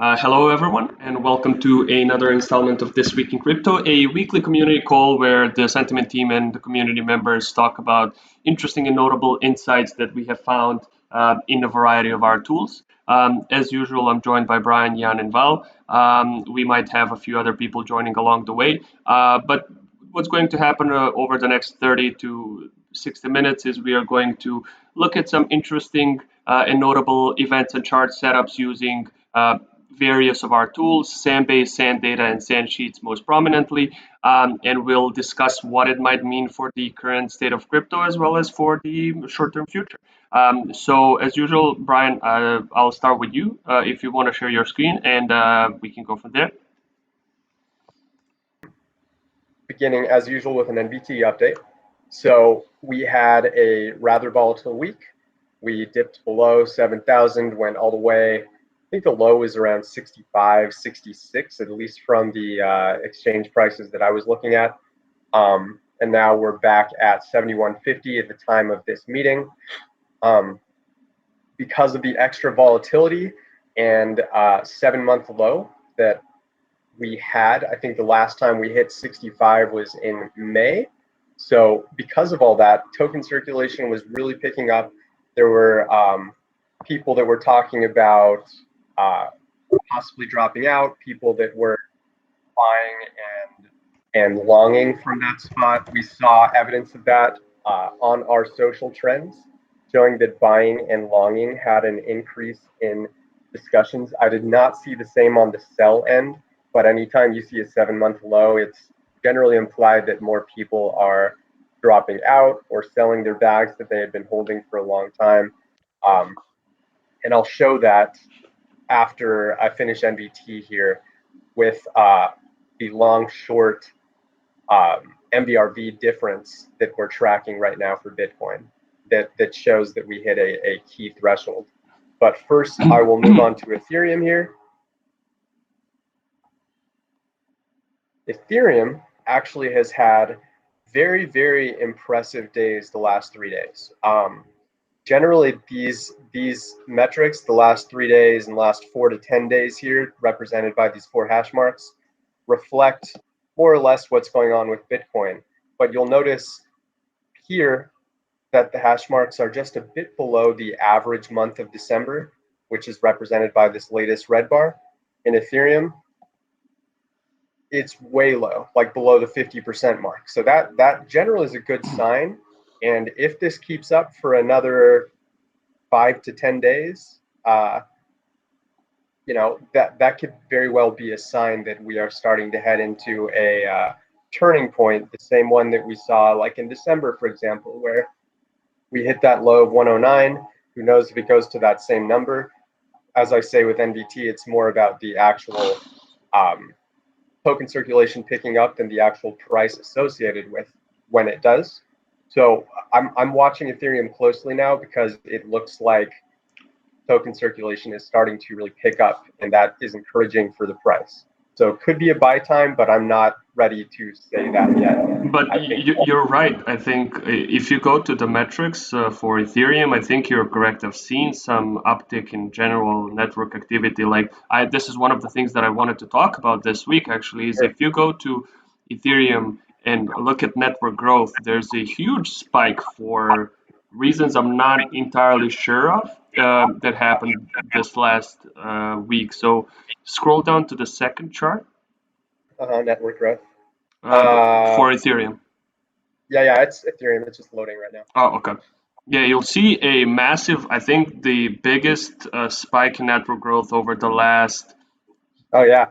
Hello, everyone, and welcome to another installment of This Week in Crypto, a weekly community call where the Sentiment team and the community members talk about interesting and notable insights that we have found in a variety of our tools. As usual, I'm joined by Brian, Jan, and Val. We might have a few other people joining along the way, but what's going to happen over the next 30 to 60 minutes is we are going to look at some interesting and notable events and chart setups using various of our tools, Sandbase, Sanddata, and Sandsheets most prominently, and we'll discuss what it might mean for the current state of crypto as well as for the short-term future. So as usual, Brian, I'll start with you if you want to share your screen, and we can go from there. Beginning as usual with an NBT update. So we had a rather volatile week. We dipped below 7,000, went all the way. I think the low is around 65, 66, at least from the exchange prices that I was looking at. And now we're back at 71.50 at the time of this meeting. Because of the extra volatility and 7-month low that we had, I think the last time we hit 65 was in May. So because of all that, token circulation was really picking up. There were people that were talking about possibly dropping out, people that were buying and longing from that spot. We saw evidence of that on our social trends, showing that buying and longing had an increase in discussions. I did not see the same on the sell end, but anytime you see a 7-month low, it's generally implied that more people are dropping out or selling their bags that they had been holding for a long time. And I'll show that after I finish NBT here with the long-short MVRV difference that we're tracking right now for Bitcoin that shows that we hit a key threshold. But first, I will move on to Ethereum here. Ethereum actually has had very, very impressive days the last 3 days. Generally, these metrics, the last 3 days and last 4 to 10 days here, represented by these 4 hash marks, reflect more or less what's going on with Bitcoin. But you'll notice here that the hash marks are just a bit below the average month of December, which is represented by this latest red bar. In Ethereum, it's way low, like below the 50% mark. So that generally is a good sign. And if this keeps up for another 5 to 10 days, that could very well be a sign that we are starting to head into a turning point, the same one that we saw like in December, for example, where we hit that low of 109. Who knows if it goes to that same number? As I say with NVT, it's more about the actual token circulation picking up than the actual price associated with when it does. So I'm watching Ethereum closely now because it looks like token circulation is starting to really pick up, and that is encouraging for the price. So it could be a buy time, but I'm not ready to say that yet. But you're right. I think if you go to the metrics for Ethereum, I think you're correct. I've seen some uptick in general network activity. This is one of the things that I wanted to talk about this week, actually, is if you go to Ethereum and look at network growth, there's a huge spike for reasons I'm not entirely sure of that happened this last week. So scroll down to the second chart. Network growth. For Ethereum. Yeah, it's Ethereum. It's just loading right now. Oh, okay. Yeah, you'll see a massive, I think the biggest spike in network growth over the last. Oh, yeah.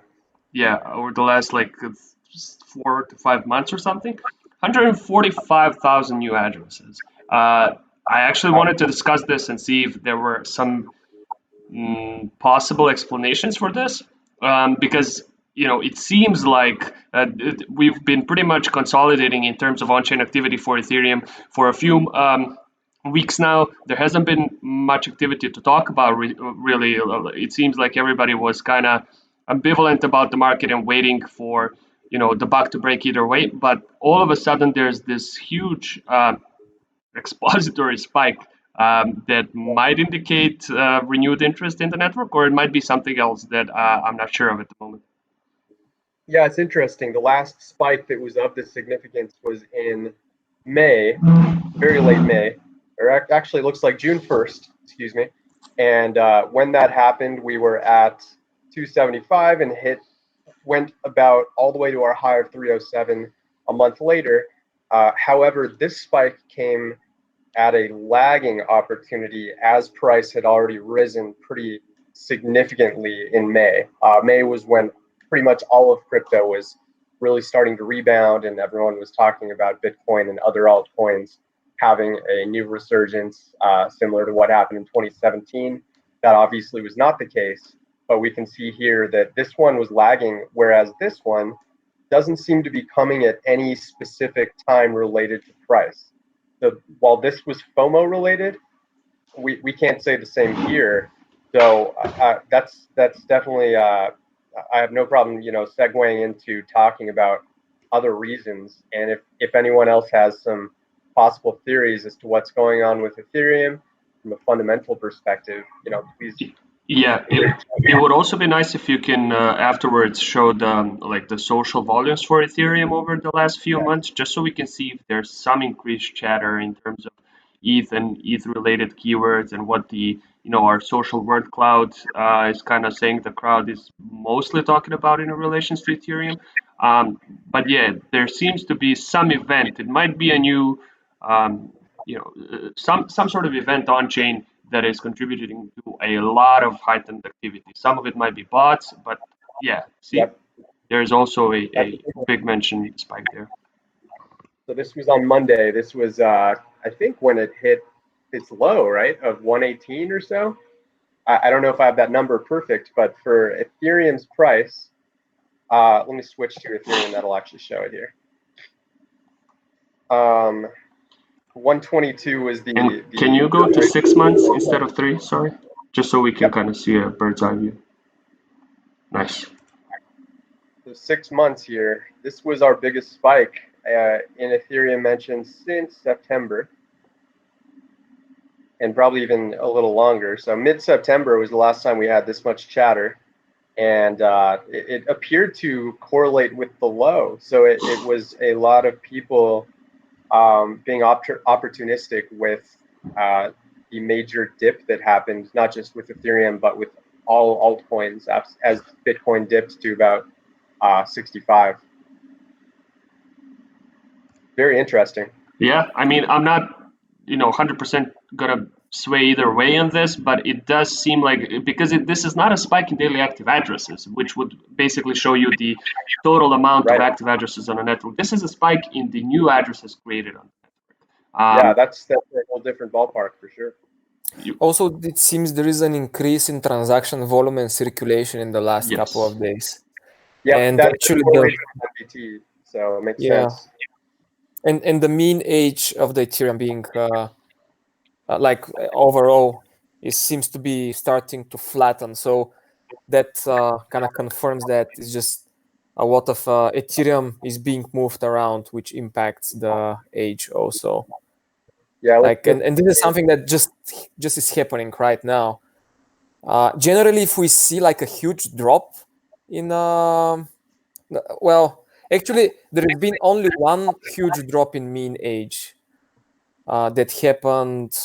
Yeah, over the last 4 to 5 months or something. 145,000 new addresses. I actually wanted to discuss this and see if there were some possible explanations for this, because it seems like we've been pretty much consolidating in terms of on-chain activity for Ethereum for a few weeks now. There hasn't been much activity to talk about really. It seems like everybody was kind of ambivalent about the market and waiting for the buck to break either way. But all of a sudden, there's this huge expository spike that might indicate renewed interest in the network, or it might be something else that I'm not sure of at the moment. Yeah, it's interesting. The last spike that was of this significance was in May, very late May, or actually looks like June 1st, excuse me. And when that happened, we were at 275 and went about all the way to our high of 307 a month later. However, this spike came at a lagging opportunity as price had already risen pretty significantly in May. May was when pretty much all of crypto was really starting to rebound, and everyone was talking about Bitcoin and other altcoins having a new resurgence, similar to what happened in 2017. That obviously was not the case, but we can see here that this one was lagging, whereas this one doesn't seem to be coming at any specific time related to price. While this was FOMO related, we can't say the same here. So that's definitely I have no problem, segueing into talking about other reasons. And if anyone else has some possible theories as to what's going on with Ethereum from a fundamental perspective, please. Yeah, it would also be nice if you can afterwards show the social volumes for Ethereum over the last few months, just so we can see if there's some increased chatter in terms of ETH and ETH related keywords, and what our social word cloud is kind of saying the crowd is mostly talking about in relation to Ethereum. But yeah, there seems to be some event. It might be a new, some sort of event on chain that is contributing to a lot of heightened activity. Some of it might be bots, but yeah, see, Yep. there's also a big mention spike there. So this was on Monday. This was, I think, when it hit its low, right, of 118 or so. I don't know if I have that number perfect, but for Ethereum's price, let me switch to Ethereum. That'll actually show it here. 122 was the. And can you go to 6 months instead of 3? Sorry, just so we can kind of see a bird's eye view. Nice. So 6 months here. This was our biggest spike in Ethereum mentioned since September, and probably even a little longer. So mid-September was the last time we had this much chatter, and it appeared to correlate with the low. So it was a lot of people being opportunistic with the major dip that happened, not just with Ethereum, but with all altcoins as Bitcoin dipped to about 65. Very interesting. Yeah, I mean, I'm not, 100% gonna sway either way on this, but it does seem like, because this is not a spike in daily active addresses, which would basically show you the total amount of active addresses on a network. This is a spike in the new addresses created on the network. Yeah, that's a whole different ballpark for sure. Also, it seems there is an increase in transaction volume and circulation in the last couple of days. Yeah, and that's actually MPT, so it makes sense. And the mean age of the Ethereum being like overall, it seems to be starting to flatten. So that kind of confirms that it's just a lot of Ethereum is being moved around, which impacts the age also. Yeah, like and this is something that just is happening right now. Generally, if we see like a huge drop in well, actually, there has been only one huge drop in mean age that happened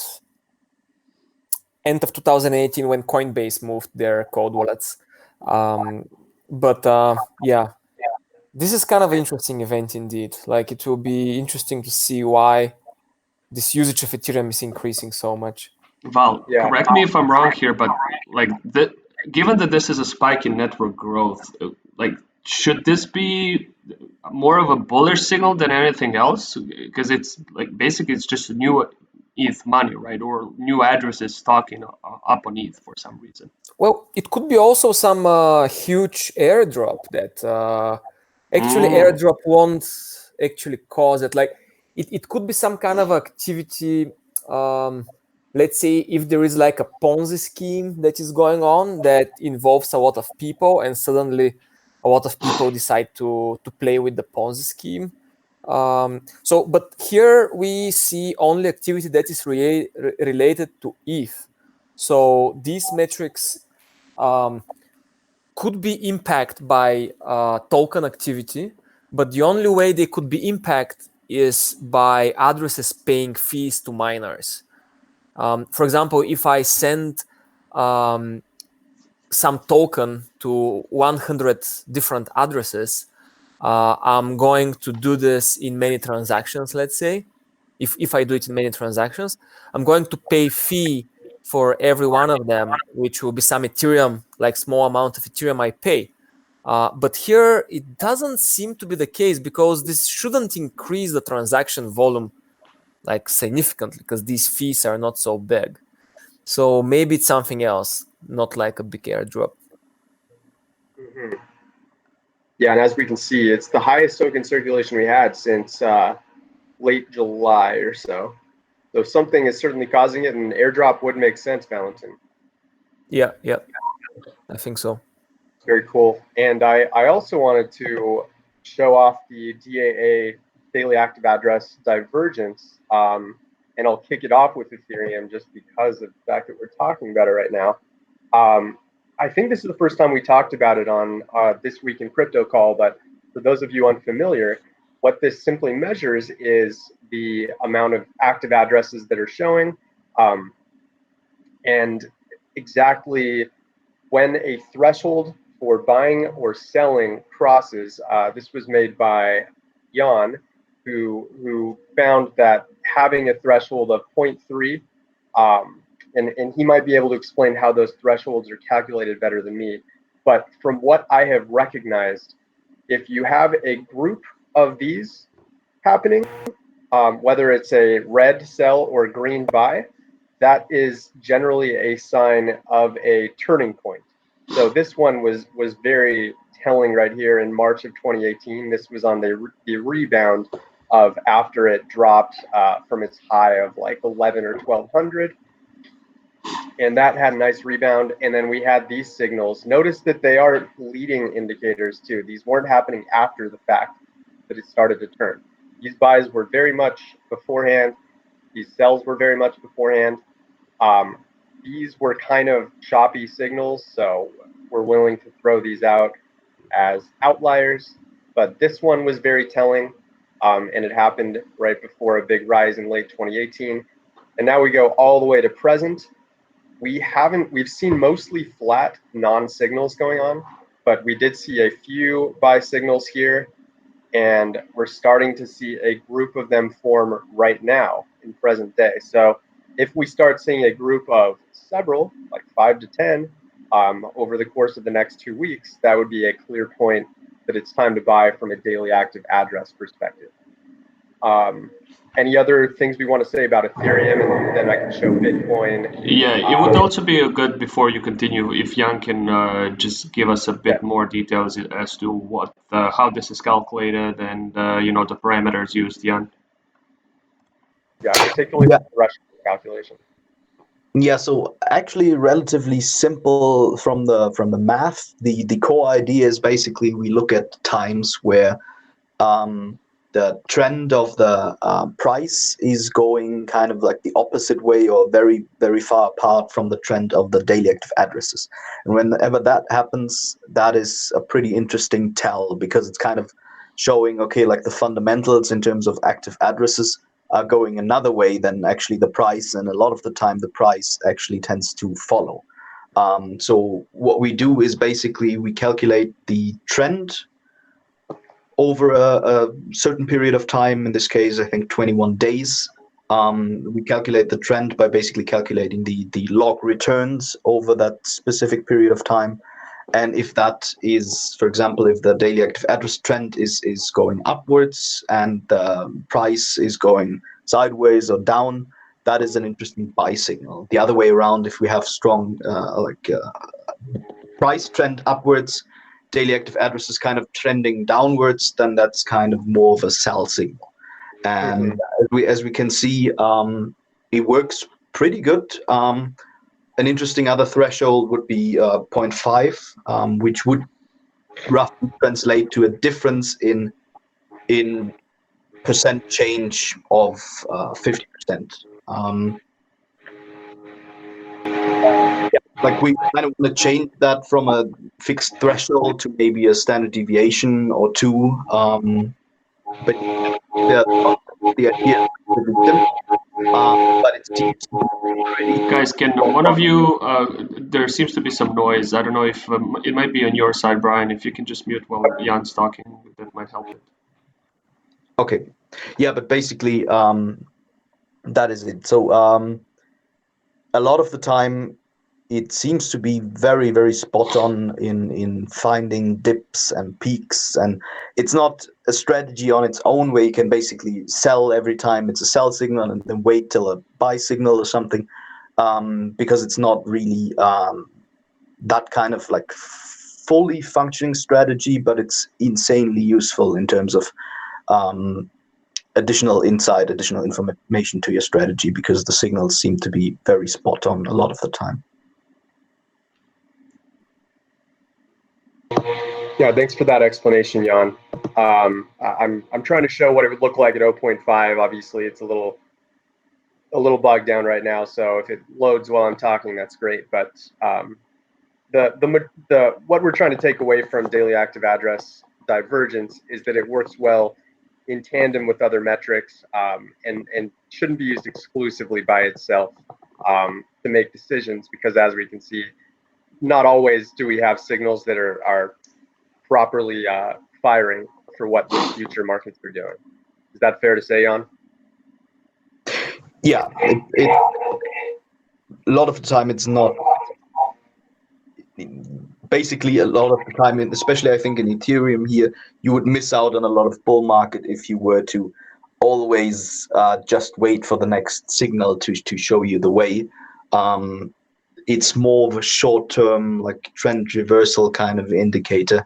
end of 2018 when Coinbase moved their cold wallets. But yeah, this is kind of an interesting event indeed. Like, it will be interesting to see why this usage of Ethereum is increasing so much. Val, correct me if I'm wrong here, but like given that this is a spike in network growth, like, should this be more of a bullish signal than anything else? Because it's like basically it's just a new ETH money, right? Or new addresses stocking up on ETH for some reason. Well, it could be also some huge airdrop that actually airdrop won't actually cause it. Like, it could be some kind of activity. Let's say if there is like a Ponzi scheme that is going on that involves a lot of people, and suddenly a lot of people decide to play with the Ponzi scheme. But here we see only activity that is related to ETH. So these metrics could be impacted by token activity, but the only way they could be impacted is by addresses paying fees to miners. For example, if I send some token to 100 different addresses, I'm going to do this in many transactions, let's say. If I do it in many transactions, I'm going to pay fee for every one of them, which will be some Ethereum, like small amount of Ethereum I pay. But here it doesn't seem to be the case, because this shouldn't increase the transaction volume like significantly, because these fees are not so big. So maybe it's something else, not like a big airdrop. Mm-hmm. Yeah, and as we can see, it's the highest token circulation we had since late July or so. So something is certainly causing it, and airdrop would make sense, Valentin. Yeah, I think so. Very cool. And I also wanted to show off the DAA daily active address divergence. And I'll kick it off with Ethereum just because of the fact that we're talking about it right now. I think this is the first time we talked about it on This Week in Crypto call, but for those of you unfamiliar, what this simply measures is the amount of active addresses that are showing, and exactly when a threshold for buying or selling crosses. This was made by Jan, who found that having a threshold of 0.3, and he might be able to explain how those thresholds are calculated better than me. But from what I have recognized, if you have a group of these happening, whether it's a red sell or green buy, that is generally a sign of a turning point. So this one was very telling right here in March of 2018. This was on the rebound of after it dropped from its high of like 11 or 1200. And that had a nice rebound. And then we had these signals. Notice that they are leading indicators too. These weren't happening after the fact that it started to turn. These buys were very much beforehand. These sells were very much beforehand. These were kind of choppy signals, so we're willing to throw these out as outliers. But this one was very telling, and it happened right before a big rise in late 2018. And now we go all the way to present. We've seen mostly flat non-signals going on, but we did see a few buy signals here, and we're starting to see a group of them form right now in present day. So if we start seeing a group of several, like 5 to 10, over the course of the next 2 weeks, that would be a clear point that it's time to buy from a daily active address perspective. Any other things we want to say about Ethereum, and then I can show Bitcoin? Yeah, it would also be a good, before you continue, if Jan can just give us a bit more details as to what how this is calculated and the parameters used, Jan. Yeah, particularly the threshold calculation. Yeah, so actually relatively simple from the math. The core idea is basically we look at times where the trend of the price is going kind of like the opposite way, or very, very far apart from the trend of the daily active addresses. And whenever that happens, that is a pretty interesting tell, because it's kind of showing, okay, like the fundamentals in terms of active addresses are going another way than actually the price, and a lot of the time the price actually tends to follow. So what we do is basically we calculate the trend over a certain period of time. In this case, I think 21 days. We calculate the trend by basically calculating the log returns over that specific period of time. And if that is, for example, if the daily active address trend is going upwards and the price is going sideways or down, that is an interesting buy signal. The other way around, if we have strong price trend upwards, daily active address is kind of trending downwards, then that's kind of more of a sell signal. And as we can see, it works pretty good. An interesting other threshold would be 0.5, which would roughly translate to a difference in percent change of 50%. Like we kind of want to change that from a fixed threshold to maybe a standard deviation or two. But the idea is pretty simple, but it seems to be pretty. Guys, can one of you? There seems to be some noise. I don't know if it might be on your side, Brian. If you can just mute while Jan's talking, that might help it. Okay, yeah, but basically, that is it. So a lot of the time, it seems to be very, very spot on in finding dips and peaks, and it's not a strategy on its own where you can basically sell every time it's a sell signal and then wait till a buy signal or something, because it's not really that kind of like fully functioning strategy, but it's insanely useful in terms of additional insight, additional information to your strategy, because the signals seem to be very spot on a lot of the time. Yeah, thanks for that explanation, Jan. I'm trying to show what it would look like at 0.5. Obviously, it's a little bogged down right now. So if it loads while I'm talking, that's great. But what we're trying to take away from daily active address divergence is that it works well in tandem with other metrics, and shouldn't be used exclusively by itself to make decisions, because as we can see, not always do we have signals that are properly firing for what the future markets are doing. Is that fair to say, Jan? Yeah, it a lot of the time it's not. Basically, a lot of the time, especially I think in Ethereum here, you would miss out on a lot of bull market if you were to always just wait for the next signal to show you the way. It's more of a short-term, like trend reversal kind of indicator,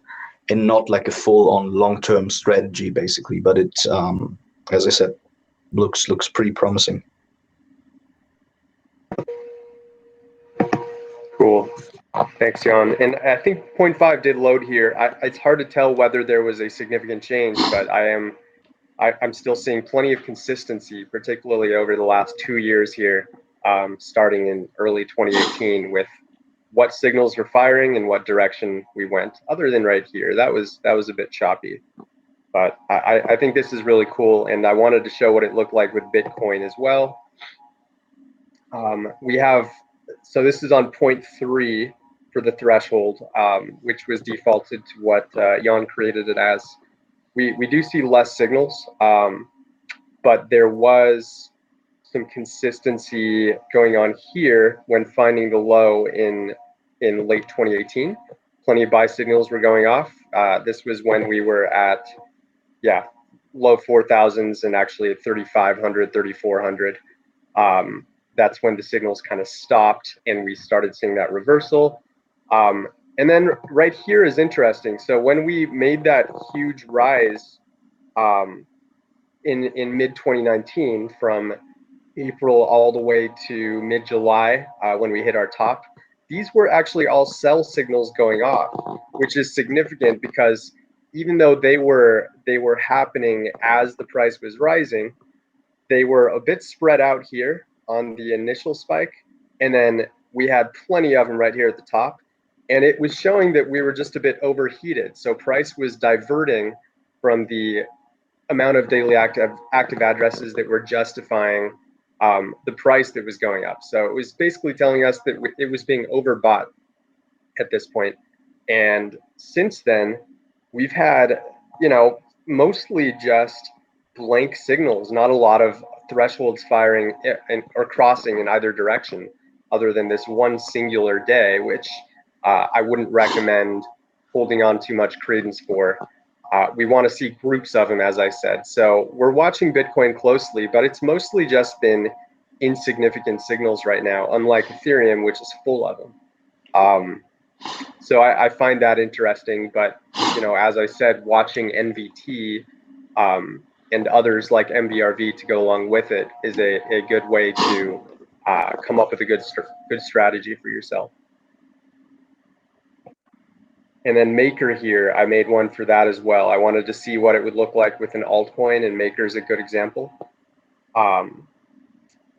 and not like a full-on long-term strategy, basically. But it, as I said, looks pretty promising. Cool. Thanks, Jan. And I think 0.5 did load here. It's hard to tell whether there was a significant change, but I'm still seeing plenty of consistency, particularly over the last 2 years here, starting in early 2018, with what signals were firing and what direction we went. Other than right here, that was a bit choppy. But I think this is really cool, and I wanted to show what it looked like with Bitcoin as well. So this is on 0.3 for the threshold, which was defaulted to what Jan created it as. We do see less signals, but there was some consistency going on here when finding the low in late 2018. Plenty of buy signals were going off. This was when we were at, low 4,000s and actually at 3,500, 3,400. That's when the signals kind of stopped and we started seeing that reversal. And then right here is interesting. So when we made that huge rise in mid 2019 from April all the way to mid July, when we hit our top, these were actually all sell signals going off, which is significant because even though they were happening as the price was rising, they were a bit spread out here on the initial spike, and then we had plenty of them right here at the top, and it was showing that we were just a bit overheated. So price was diverting from the amount of daily active addresses that were justifying the price that was going up. So it was basically telling us that it was being overbought at this point. And since then, we've had, mostly just blank signals, not a lot of thresholds firing or crossing in either direction, other than this one singular day, which I wouldn't recommend holding on too much credence for. We want to see groups of them, as I said. So we're watching Bitcoin closely, but it's mostly just been insignificant signals right now, unlike Ethereum, which is full of them. So I find that interesting. But, as I said, watching NVT and others like MBRV to go along with it is a good way to come up with a good strategy for yourself. And then Maker here, I made one for that as well. I wanted to see what it would look like with an altcoin, and Maker is a good example.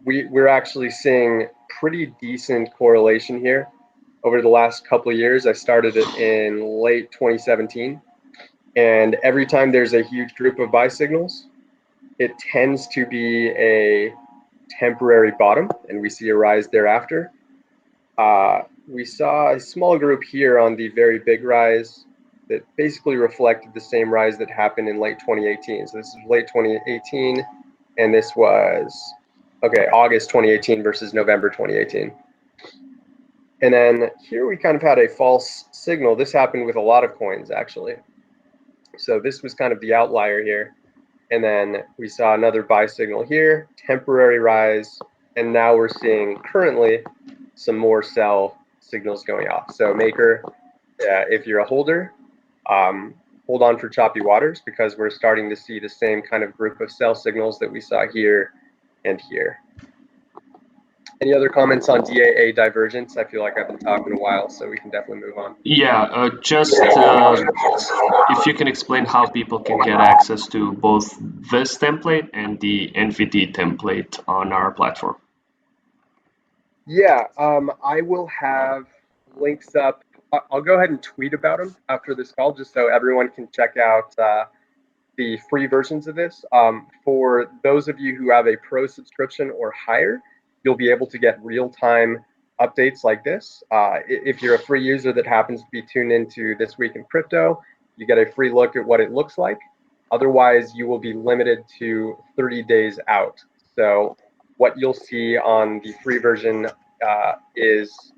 We're actually seeing pretty decent correlation here over the last couple of years. I started it in late 2017, and every time there's a huge group of buy signals, it tends to be a temporary bottom, and we see a rise thereafter. We saw a small group here on the very big rise that basically reflected the same rise that happened in late 2018. So this is late 2018, and this was, okay, August 2018 versus November 2018. And then here we kind of had a false signal. This happened with a lot of coins, actually. So this was kind of the outlier here. And then we saw another buy signal here, temporary rise, and now we're seeing currently some more sell signals going off. So Maker, if you're a holder, hold on for choppy waters, because we're starting to see the same kind of group of sell signals that we saw here and here. Any other comments on DAA divergence? I feel like I've been talking a while, so we can definitely move on. Yeah, just if you can explain how people can get access to both this template and the NVD template on our platform. Yeah, I will have links up. I'll go ahead and tweet about them after this call, just so everyone can check out the free versions of this. For those of you who have a pro subscription or higher, you'll be able to get real-time updates like this. If you're a free user that happens to be tuned into This Week in Crypto, you get a free look at what it looks like. Otherwise, you will be limited to 30 days out. So what you'll see on the free version is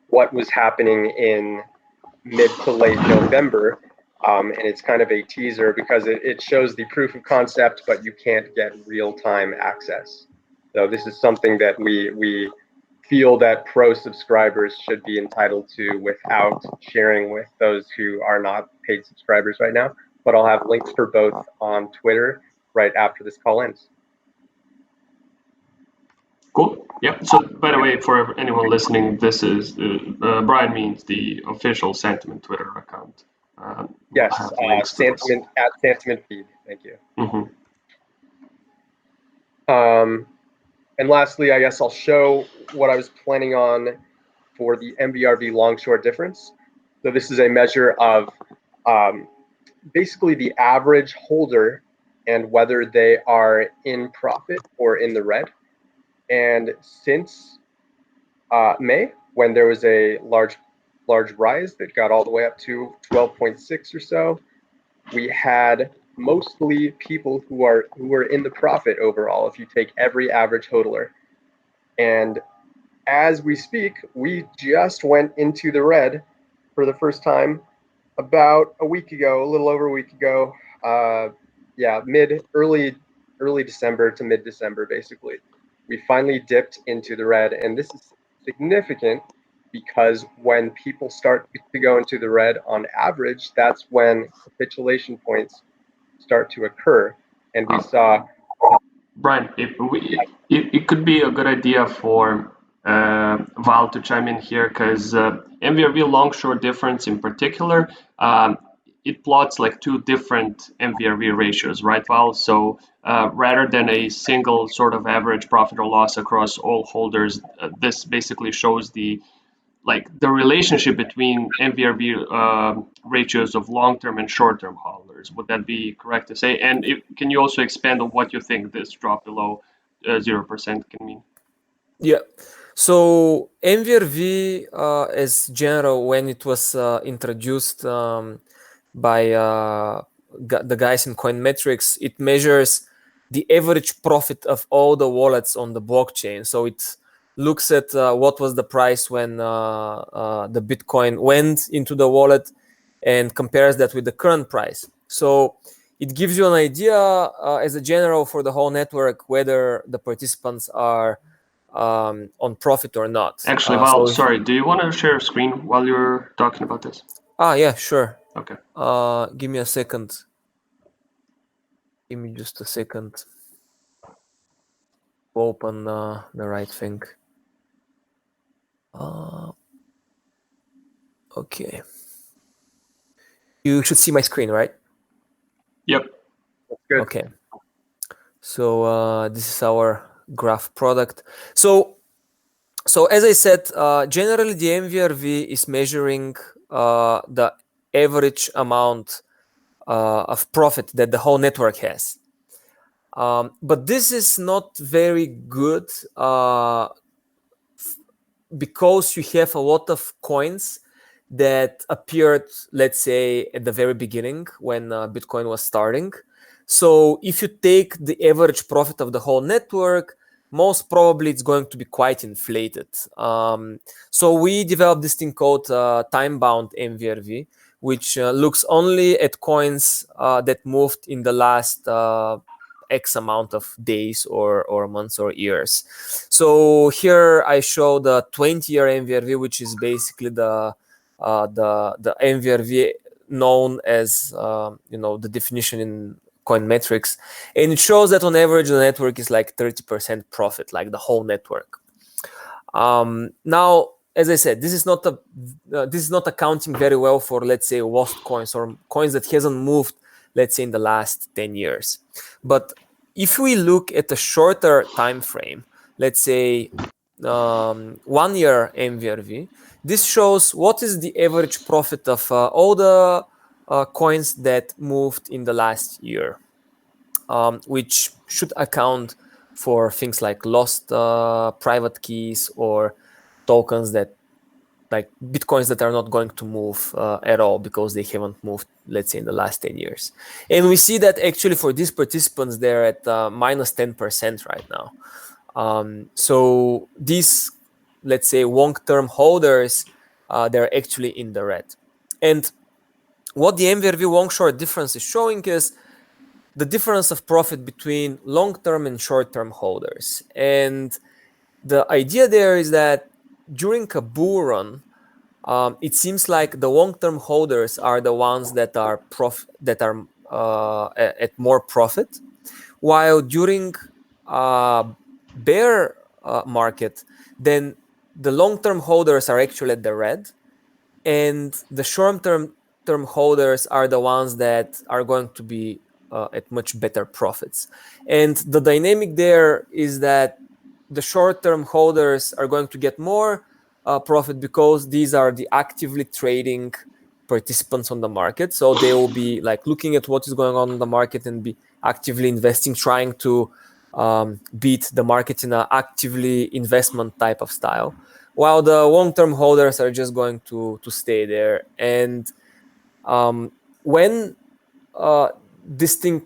what was happening in mid to late November. And it's kind of a teaser because it shows the proof of concept, but you can't get real-time access. So this is something that we feel that pro subscribers should be entitled to without sharing with those who are not paid subscribers right now. But I'll have links for both on Twitter right after this call ends. Cool. Yep. So, by the way, for anyone listening, this is Brian means the official Sentiment Twitter account. Yes, Sentiment at Sentiment Feed. Thank you. Mm-hmm. And lastly, I guess I'll show what I was planning on for the MVRV long-short difference. So this is a measure of basically the average holder and whether they are in profit or in the red. And since May, when there was a large rise that got all the way up to 12.6 or so, we had mostly people who were in the profit overall, if you take every average hodler. And as we speak, we just went into the red for the first time about a week ago, a little over a week ago. Early December to mid-December, basically. We finally dipped into the red, and this is significant because when people start to go into the red on average, that's when capitulation points start to occur. And we saw Brian, it could be a good idea for Val to chime in here, because MVRV long-short difference in particular, it plots like two different MVRV ratios, right, Val? So rather than a single sort of average profit or loss across all holders, this basically shows the relationship between MVRV ratios of long-term and short-term holders. Would that be correct to say? And can you also expand on what you think this drop below 0% can mean? Yeah. So MVRV, as general, when it was introduced by the guys in Coinmetrics, it measures the average profit of all the wallets on the blockchain. So it looks at what was the price when the Bitcoin went into the wallet and compares that with the current price. So it gives you an idea as a general for the whole network whether the participants are on profit or not. Actually, Val, sorry, do you want to share a screen while you're talking about this? Yeah, sure. Okay. Give me a second. Give me just a second to open the right thing. Okay. You should see my screen, right? Yep. That's good. Okay. So this is our graph product. So as I said, generally the MVRV is measuring the average amount of profit that the whole network has. But this is not very good because you have a lot of coins that appeared, let's say, at the very beginning when Bitcoin was starting. So if you take the average profit of the whole network, most probably it's going to be quite inflated. So we developed this thing called time-bound MVRV, which looks only at coins that moved in the last X amount of days or months or years. So here I show the 20-year MVRV, which is basically the MVRV known as the definition in Coinmetrics, and it shows that on average the network is like 30% profit, like the whole network. Now, as I said, this is not accounting very well for, let's say, lost coins or coins that hasn't moved, let's say, in the last 10 years. But if we look at a shorter time frame, let's say 1 year MVRV, this shows what is the average profit of all the coins that moved in the last year, which should account for things like lost private keys or tokens that, like Bitcoins that are not going to move at all because they haven't moved, let's say, in the last 10 years. And we see that actually for these participants, they're at minus 10% right now. So these, let's say, long-term holders, they're actually in the red. And what the MVRV long-short difference is showing is the difference of profit between long-term and short-term holders. And the idea there is that during a bull run, it seems like the long-term holders are the ones that are at more profit, while during bear market, then the long-term holders are actually at the red, and the short-term holders are the ones that are going to be at much better profits. And the dynamic there is that the short-term holders are going to get more profit because these are the actively trading participants on the market. So they will be like looking at what is going on in the market and be actively investing, trying to beat the market in an actively investment type of style, while the long-term holders are just going to stay there. And when this thing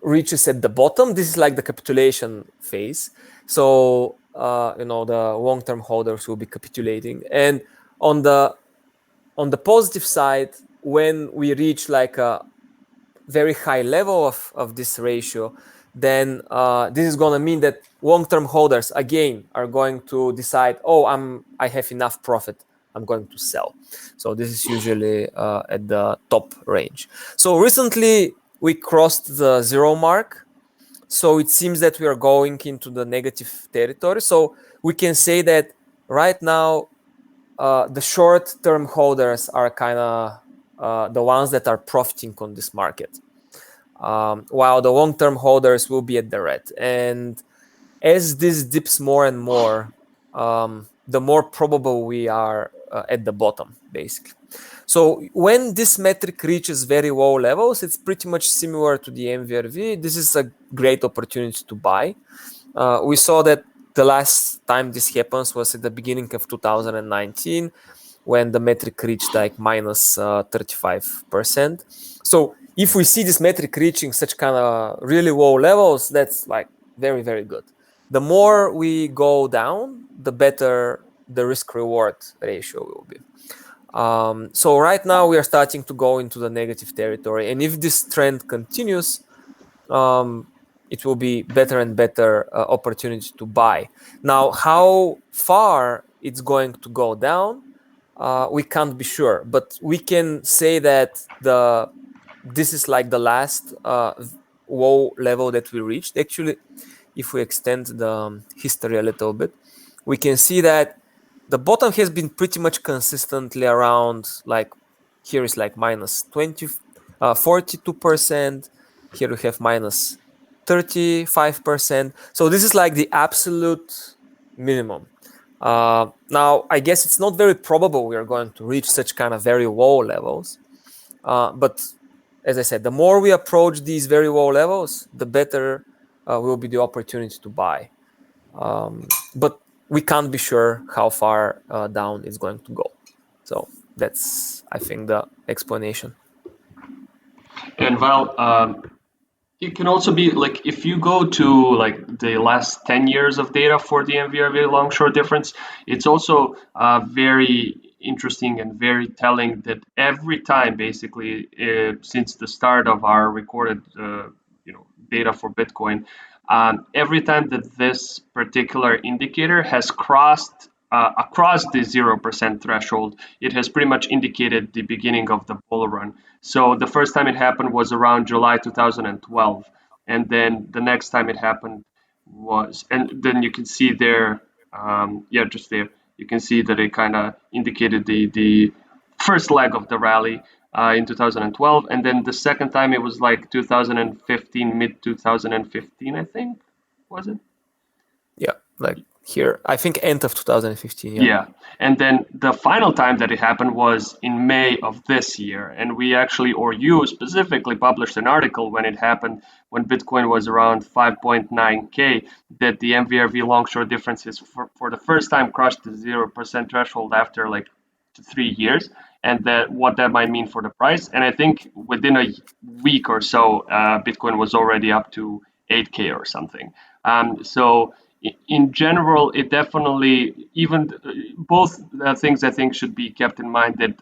reaches at the bottom, this is like the capitulation phase. So the long-term holders will be capitulating. And on the positive side, when we reach like a very high level of this ratio, then this is going to mean that long-term holders again are going to decide, I have enough profit, I'm going to sell. So this is usually at the top range. So recently we crossed the zero mark. So it seems that we are going into the negative territory. So we can say that right now, the short-term holders are kind of the ones that are profiting on this market, while the long-term holders will be at the red. And as this dips more and more, the more probable we are at the bottom, basically. So when this metric reaches very low levels, it's pretty much similar to the MVRV. This is a great opportunity to buy. We saw that the last time this happens was at the beginning of 2019, when the metric reached like minus 35%. So if we see this metric reaching such kind of really low levels, that's like very, very good. The more we go down, the better the risk-reward ratio will be. So right now we are starting to go into the negative territory, and if this trend continues, it will be better and better opportunity to buy. Now, how far it's going to go down, we can't be sure, but we can say that this is like the last low level that we reached. Actually, if we extend the history a little bit, we can see that the bottom has been pretty much consistently around like here is like minus 42%. Here we have minus 35%. So this is like the absolute minimum. Now, I guess it's not very probable we are going to reach such kind of very low levels. But as I said, the more we approach these very low levels, the better will be the opportunity to buy. But we can't be sure how far down it's going to go. So that's, I think, the explanation. And Val, it can also be like if you go to like the last 10 years of data for the MVRV long short difference, it's also very interesting and very telling that every time basically since the start of our recorded data for Bitcoin, every time that this particular indicator has crossed across the 0% threshold, it has pretty much indicated the beginning of the bull run. So the first time it happened was around July 2012. And then the next time it happened was, and then you can see there, just there, you can see that it kind of indicated the first leg of the rally in 2012. And then the second time it was like 2015, mid 2015, I think, was it? Yeah, like here, I think end of 2015. Yeah. And then the final time that it happened was in May of this year. And we actually, or you specifically, published an article when it happened, when Bitcoin was around 5.9K, that the MVRV long short differences for the first time crossed the 0% threshold after like 3 years, and that what that might mean for the price. And I think within a week or so, Bitcoin was already up to 8K or something. So in general, it definitely, even both things I think should be kept in mind, that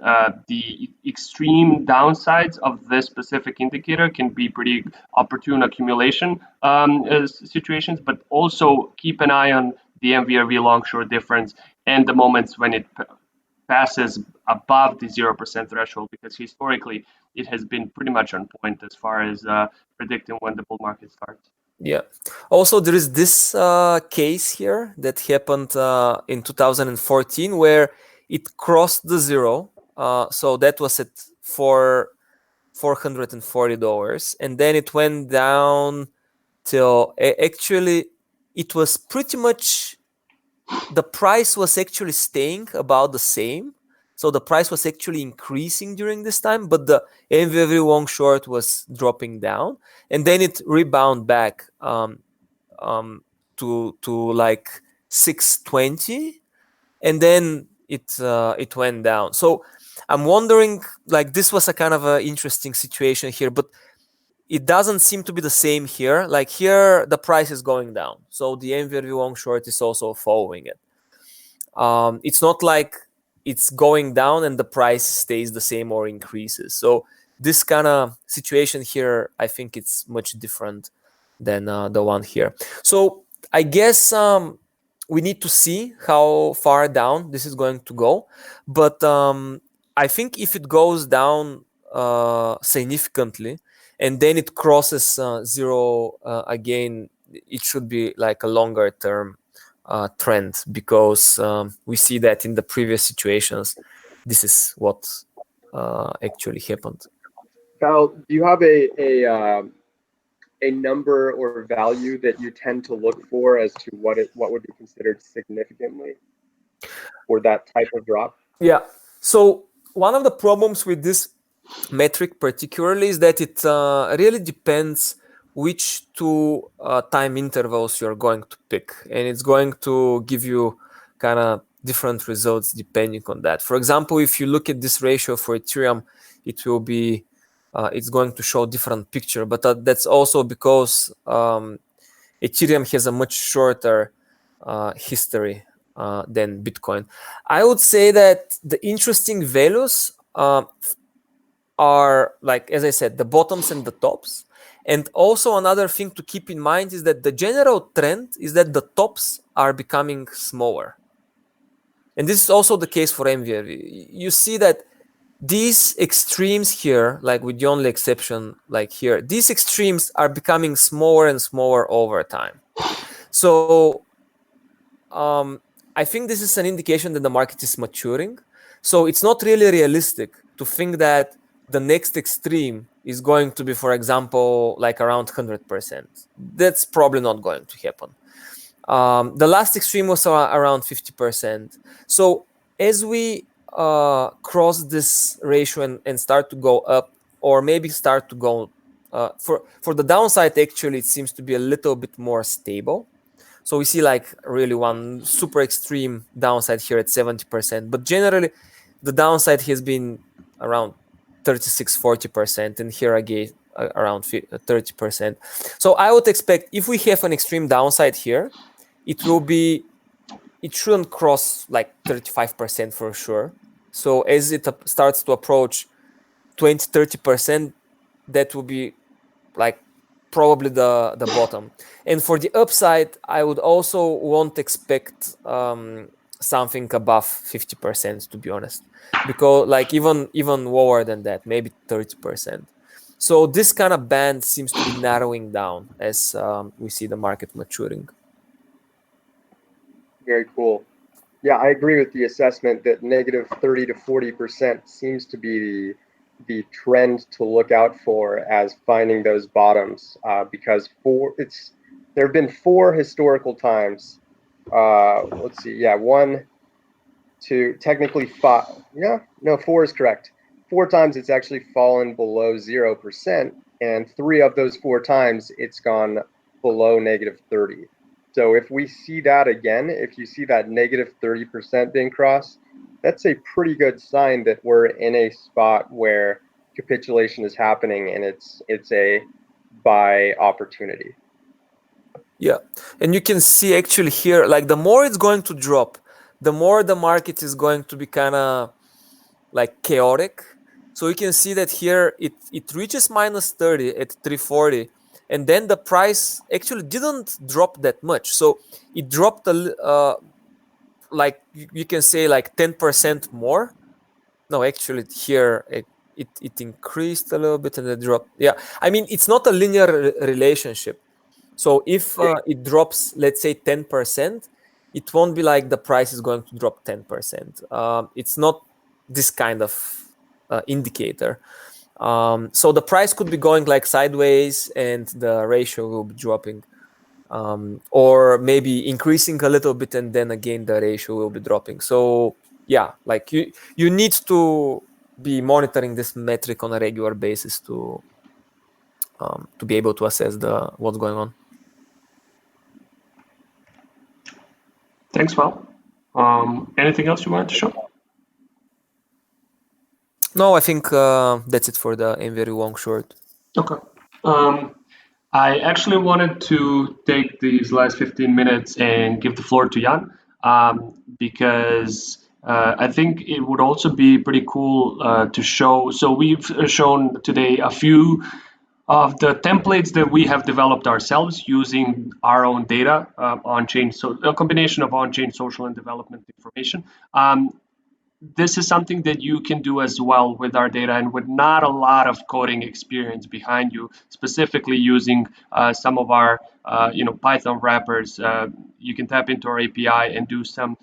the extreme downsides of this specific indicator can be pretty opportune accumulation situations, but also keep an eye on the MVRV long short difference and the moments when it passes above the 0% threshold, because historically it has been pretty much on point as far as predicting when the bull market starts. Yeah. Also, there is this case here that happened in 2014 where it crossed the zero. So that was at $440, and then it went down till actually it was pretty much, the price was actually staying about the same. So the price was actually increasing during this time, but the MVRV long short was dropping down, and then it rebound back to like 620, and then it went down. So I'm wondering, like, this was a kind of an interesting situation here, but it doesn't seem to be the same here. Like here, the price is going down, so the MVRV long short is also following it. It's not like it's going down and the price stays the same or increases. So this kind of situation here, I think it's much different than the one here. So I guess we need to see how far down this is going to go. But I think if it goes down significantly and then it crosses zero again, it should be like a longer term trend, because we see that in the previous situations, this is what actually happened. Val, do you have a number or value that you tend to look for as to what would be considered significantly for that type of drop? Yeah. So one of the problems with this metric particularly is that it really depends which two time intervals you're going to pick, and it's going to give you kind of different results depending on that. For example, if you look at this ratio for Ethereum, it will be it's going to show different picture, but that's also because Ethereum has a much shorter history than Bitcoin. I would say that the interesting values are, like, as I said, the bottoms and the tops. And also another thing to keep in mind is that the general trend is that the tops are becoming smaller. And this is also the case for MVRV. You see that these extremes here, like with the only exception like here, these extremes are becoming smaller and smaller over time. So I think this is an indication that the market is maturing. So it's not really realistic to think that the next extreme is going to be, for example, like around 100%. That's probably not going to happen. The last extreme was around 50%. So as we cross this ratio and start to go up, or maybe start to go for the downside, actually, it seems to be a little bit more stable. So we see like really one super extreme downside here at 70%, but generally the downside has been around 36-40%, and here again around 30%. So I would expect if we have an extreme downside here, it shouldn't cross like 35% for sure. So as it starts to approach 20-30%, that will be like probably the bottom. And for the upside, I would also won't expect something above 50%, to be honest, because like even lower than that, maybe 30%. So this kind of band seems to be narrowing down as we see the market maturing. Very cool. Yeah, I agree with the assessment that negative 30 to 40% seems to be the trend to look out for as finding those bottoms, because there have been 4 historical times. Let's see, yeah, 1, 2, technically 5. Yeah, no, 4 is correct. 4 times it's actually fallen below 0%, and 3 of those 4 times it's gone below negative 30. So if we see that again, if you see that negative 30% being crossed, that's a pretty good sign that we're in a spot where capitulation is happening, and it's a buy opportunity. Yeah, and you can see actually here, like the more it's going to drop, the more the market is going to be kind of like chaotic. So you can see that here it reaches minus 30 at 340, and then the price actually didn't drop that much. So it dropped like you can say like 10% more. No, actually here it increased a little bit and it dropped. Yeah, I mean it's not a linear relationship. So if it drops, let's say 10%, it won't be like the price is going to drop 10%. It's not this kind of indicator. So the price could be going like sideways and the ratio will be dropping, or maybe increasing a little bit and then again the ratio will be dropping. So yeah, like you need to be monitoring this metric on a regular basis to be able to assess what's going on. Thanks, Val. Anything else you wanted to show? No, I think that's it for the very long short. Okay. I actually wanted to take these last 15 minutes and give the floor to Jan, because I think it would also be pretty cool to show. So we've shown today a few of the templates that we have developed ourselves using our own data on-chain, so a combination of on-chain social and development information. This is something that you can do as well with our data and with not a lot of coding experience behind you, specifically using some of our Python wrappers. You can tap into our API and do some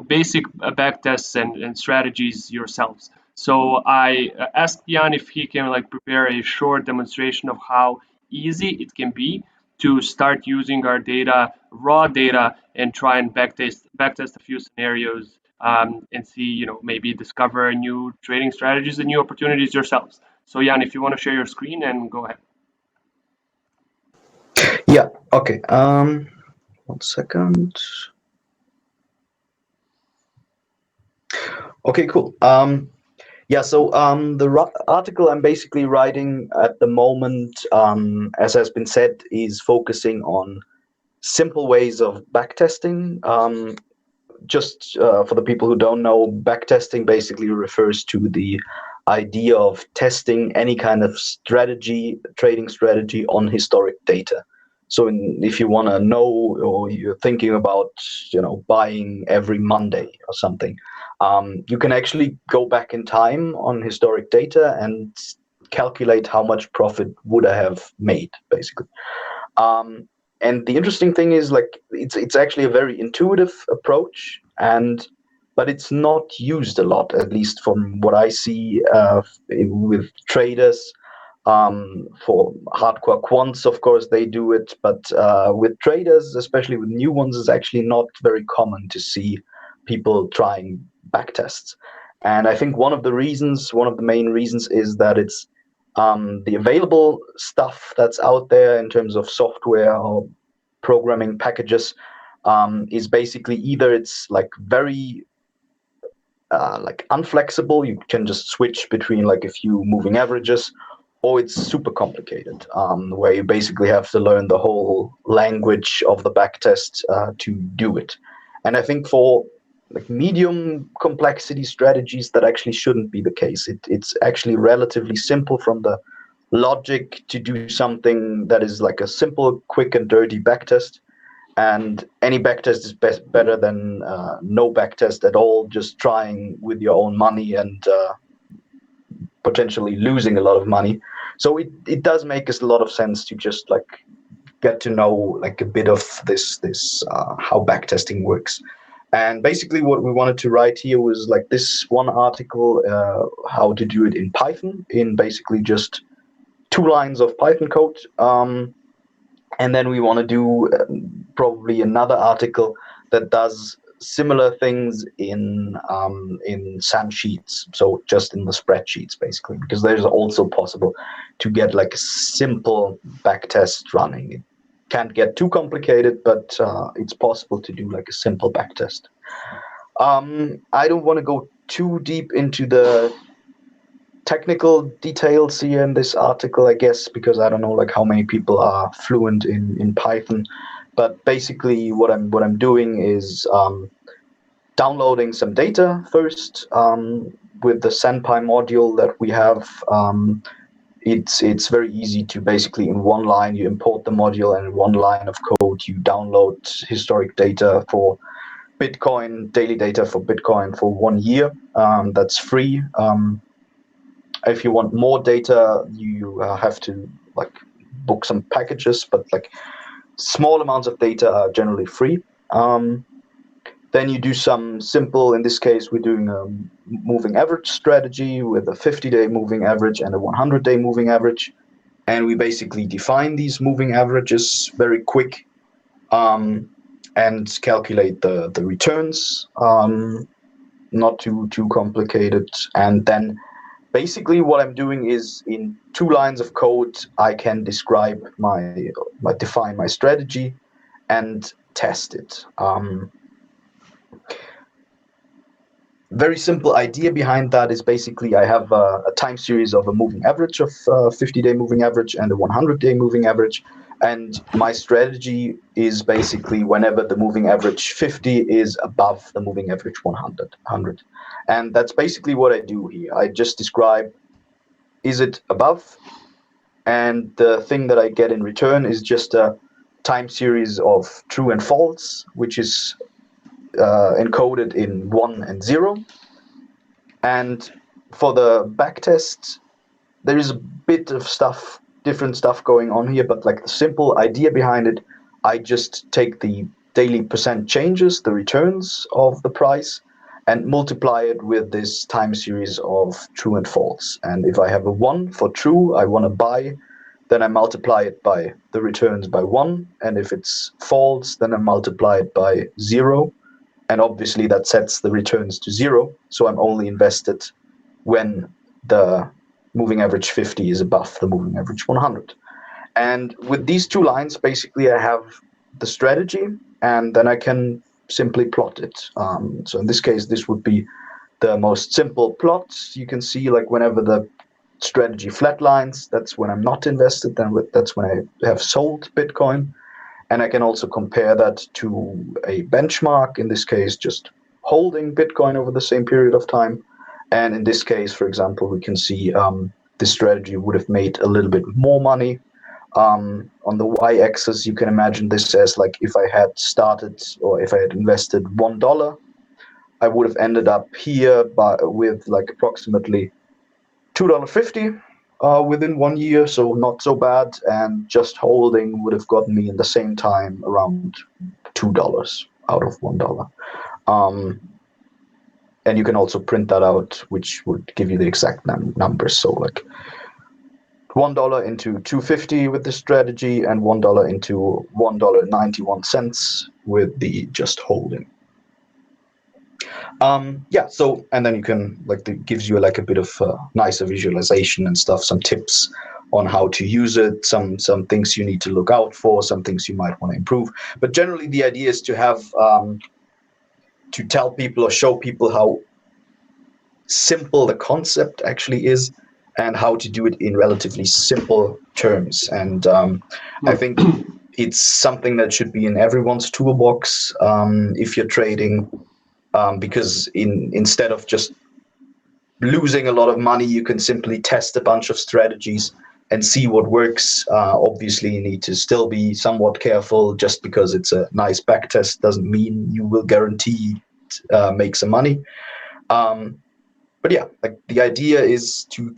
basic backtests and strategies yourselves. So I asked Jan if he can prepare a short demonstration of how easy it can be to start using our data, raw data, and try and backtest a few scenarios. And see, maybe discover new trading strategies and new opportunities yourselves. So Jan, if you want to share your screen, and go ahead. Yeah, okay. 1 second. Okay, cool. Yeah, so the article I'm basically writing at the moment, as has been said, is focusing on simple ways of backtesting. Just for the people who don't know, backtesting basically refers to the idea of testing any kind of trading strategy on historic data. So if you want to know, or you're thinking about, buying every Monday or something, you can actually go back in time on historic data and calculate how much profit would I have made, basically. And the interesting thing is, it's actually a very intuitive approach, and but it's not used a lot, at least from what I see with traders. For hardcore quants, of course, they do it, but with traders, especially with new ones, it's actually not very common to see people trying backtests. And I think one of the main reasons is that it's the available stuff that's out there in terms of software or programming packages is basically either it's like very like unflexible, you can just switch between like a few moving averages, or it's super complicated, where you basically have to learn the whole language of the backtest to do it. And I think for like medium complexity strategies, that actually shouldn't be the case. It's actually relatively simple from the logic to do something that is like a simple, quick, and dirty backtest. And any backtest is better than no backtest at all, just trying with your own money and potentially losing a lot of money. So it does make us a lot of sense to just like get to know like a bit of this how backtesting works. And basically what we wanted to write here was like this one article, how to do it in Python, in basically just 2 lines of Python code. And then we want to do probably another article that does similar things in SAM sheets, so just in the spreadsheets basically, because there's also possible to get like a simple backtest running. It can't get too complicated, but it's possible to do like a simple backtest. I don't want to go too deep into the technical details here in this article, I guess, because I don't know like how many people are fluent in Python. But basically, what I'm doing is downloading some data first with the SendPy module that we have. It's very easy to basically in one line you import the module, and in one line of code you download historic data for Bitcoin, daily data for Bitcoin for 1 year. That's free. If you want more data, you have to like book some packages, but like small amounts of data are generally free. Then you do some simple, in this case, we're doing a moving average strategy with a 50-day moving average and a 100-day moving average. And we basically define these moving averages very quick and calculate the returns, not too complicated. And then basically what I'm doing is in 2 lines of code, I can describe define my strategy and test it. Very simple idea behind that is basically I have a time series of a moving average of 50-day moving average and a 100-day moving average. And my strategy is basically whenever the moving average 50 is above the moving average 100. And that's basically what I do here. I just describe, is it above? And the thing that I get in return is just a time series of true and false, which is encoded in 1 and 0. And for the backtest, there is a bit of different stuff going on here, but like the simple idea behind it, I just take the daily percent changes, the returns of the price, and multiply it with this time series of true and false. And if I have a 1 for true, I want to buy, then I multiply it by the returns by 1. And if it's false, then I multiply it by 0. And obviously that sets the returns to 0. So I'm only invested when the moving average 50 is above the moving average 100. And with these 2 lines, basically I have the strategy, and then I can simply plot it. So in this case, this would be the most simple plot. You can see like whenever the strategy flatlines, that's when I'm not invested, then that's when I have sold Bitcoin. And I can also compare that to a benchmark, in this case, just holding Bitcoin over the same period of time. And in this case, for example, we can see this strategy would have made a little bit more money. On the y-axis, you can imagine this as like if I had started or if I had invested $1, I would have ended up here with like approximately $2.50. Within 1 year, so not so bad, and just holding would have gotten me in the same time around $2 out of $1. and you can also print that out, which would give you the exact numbers. So like $1 into 250 with this strategy, and $1 into $1.91 with the just holding. Yeah, so, and then you can, like, it gives you like a bit of nicer visualization and stuff, some tips on how to use it, some things you need to look out for, some things you might want to improve. But generally the idea is to have to tell people or show people how simple the concept actually is and how to do it in relatively simple terms. And I think it's something that should be in everyone's toolbox if you're trading, because instead of just losing a lot of money, you can simply test a bunch of strategies and see what works. Obviously, you need to still be somewhat careful. Just because it's a nice back test doesn't mean you will guarantee make some money. But yeah, like the idea is to